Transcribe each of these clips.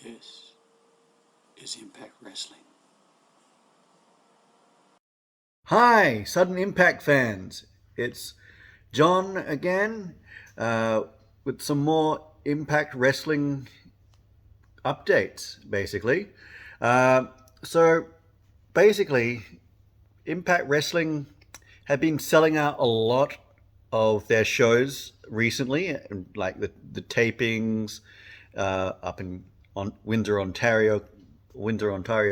This is Impact Wrestling. Hi, Sudden Impact fans. It's John again uh, with some more Impact Wrestling updates, basically. Uh, so, basically, Impact Wrestling have been selling out a lot of their shows recently, like the tapings up in Windsor, Ontario,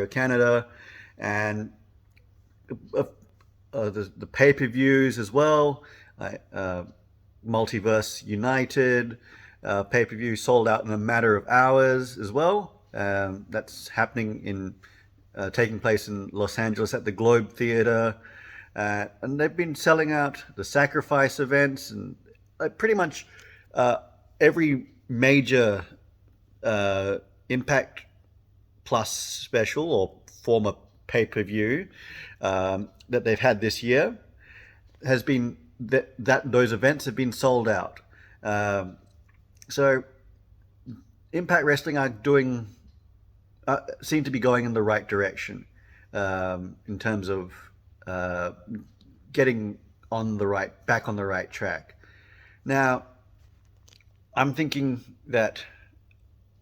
Canada, and uh, the pay per views as well. Uh, Multiverse United pay per view sold out in a matter of hours as well. That's happening in taking place in Los Angeles at the Globe Theater. And they've been selling out the sacrifice events and pretty much uh, every major uh, Impact Plus special or former pay per view that they've had this year has been that those events have been sold out. Um, so Impact Wrestling are doing seem to be going in the right direction in terms of uh, getting on the right back on the right track. Now, I'm thinking that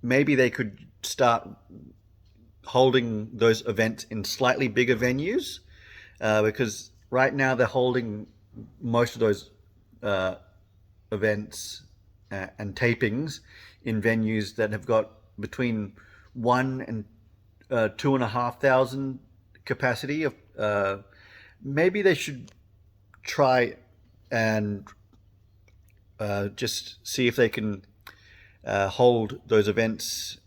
maybe they could start holding those events in slightly bigger venues because right now they're holding most of those uh, events and tapings in venues that have got between 1 and 2,500 capacity. Of maybe they should try and just see if they can hold those events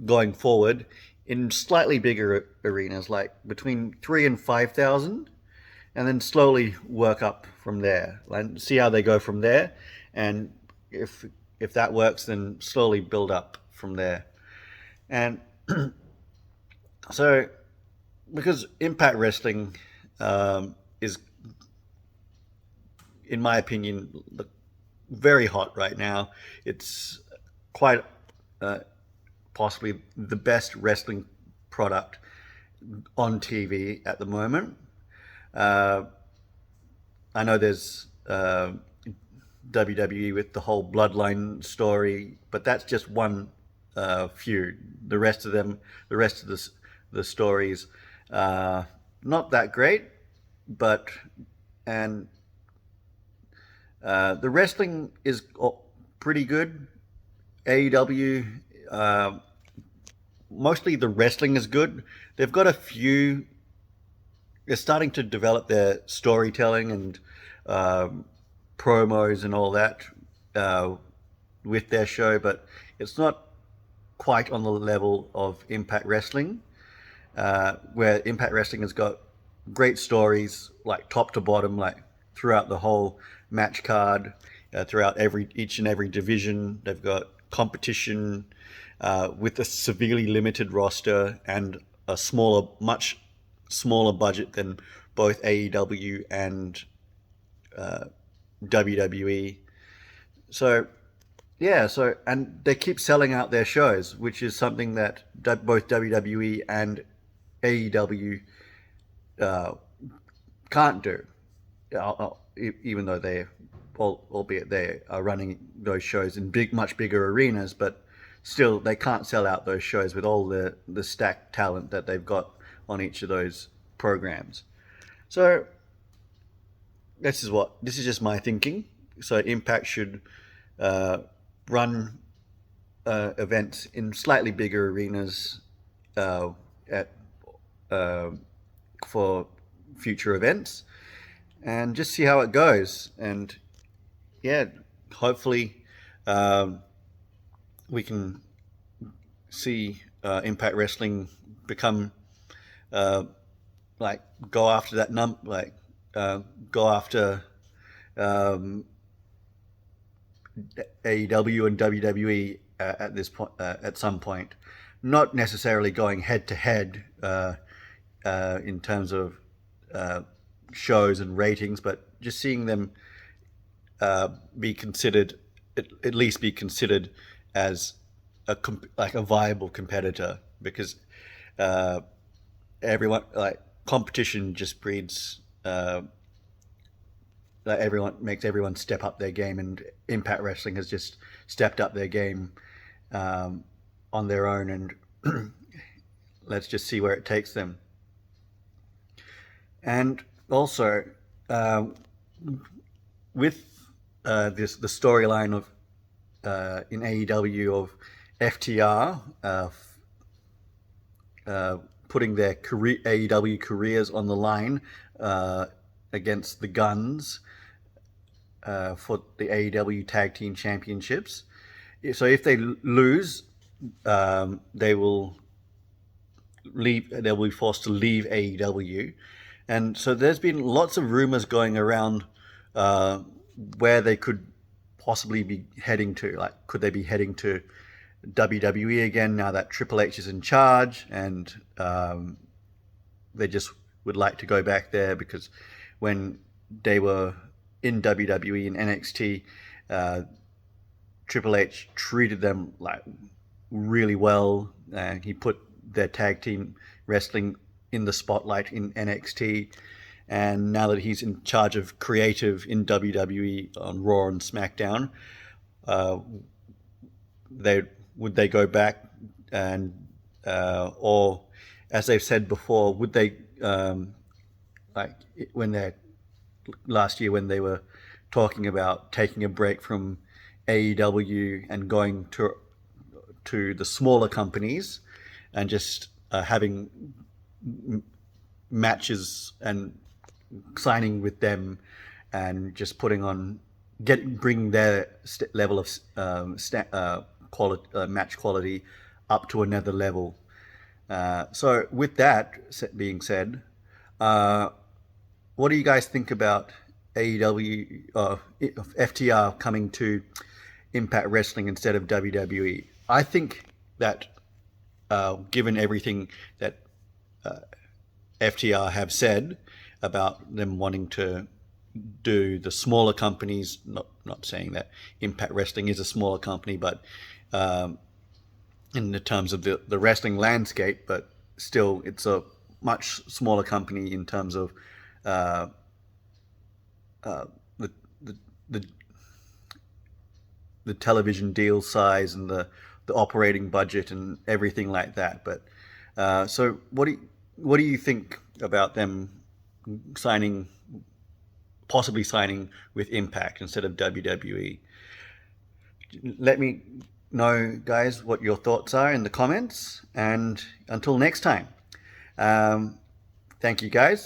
going forward in slightly bigger arenas, like between 3 and 5,000, and then slowly work up from there and see how they go from there. And if that works, then slowly build up from there. And so, because Impact Wrestling is, in my opinion, very hot right now, it's quite uh, possibly the best wrestling product on TV at the moment. Uh, I know there's WWE with the whole bloodline story, but that's just one feud. The rest of them, the rest of the stories, uh, not that great, but and the wrestling is pretty good. AEW, uh, mostly the wrestling is good. They've got a few. They're starting to develop their storytelling and um, promos and all that uh, with their show, but it's not quite on the level of Impact Wrestling, where Impact Wrestling has got great stories, like top to bottom, like throughout the whole match card, throughout each and every division. They've got competition with a severely limited roster and a much smaller budget than both AEW and WWE. So yeah, and they keep selling out their shows, which is something that both WWE and AEW uh, can't do. Even though albeit they are running those shows in much bigger arenas, but still they can't sell out those shows with all the stacked talent that they've got on each of those programs. So this is just my thinking. So Impact should uh, run events in slightly bigger arenas uh, at uh, for future events, and just see how it goes. And yeah, hopefully um, we can see Impact Wrestling become uh, like go after that like uh, go after um, AEW and WWE at this point at some point, not necessarily going head to head in terms of uh, shows and ratings, but just seeing them be considered, at least be considered as like a viable competitor, because uh, everyone, like, competition just breeds, like, everyone makes everyone step up their game, and Impact Wrestling has just stepped up their game um, on their own, and let's just see where it takes them. And also, uh, with the storyline of in AEW of FTR putting their AEW careers on the line against the Guns for the AEW Tag Team Championships. So if they lose, they will leave. They'll be forced to leave AEW, and so there's been lots of rumors going around uh, where they could possibly be heading to. Like, could they be heading to WWE again now that Triple H is in charge, and they just would like to go back there, because when they were in WWE and NXT, Triple H treated them like really well. He put their tag team wrestling in the spotlight in NXT, and now that he's in charge of creative in WWE on Raw and SmackDown, uh, they would they go back, and or, as they've said before, would they like when they last year when they were talking about taking a break from AEW and going to the smaller companies and just having matches and signing with them, and just putting on bringing their level of match quality up to another level. So with that being said, what do you guys think about AEW, FTR coming to Impact Wrestling instead of WWE? I think that given everything that FTR have said about them wanting to do the smaller companies, not saying that Impact Wrestling is a smaller company, but in the terms of the wrestling landscape, but still it's a much smaller company in terms of uh, the, the the the television deal size and the operating budget and everything like that. But so what do you think about them signing, possibly signing with Impact instead of WWE? Let me know, guys, what your thoughts are in the comments. And until next time, um, thank you, guys.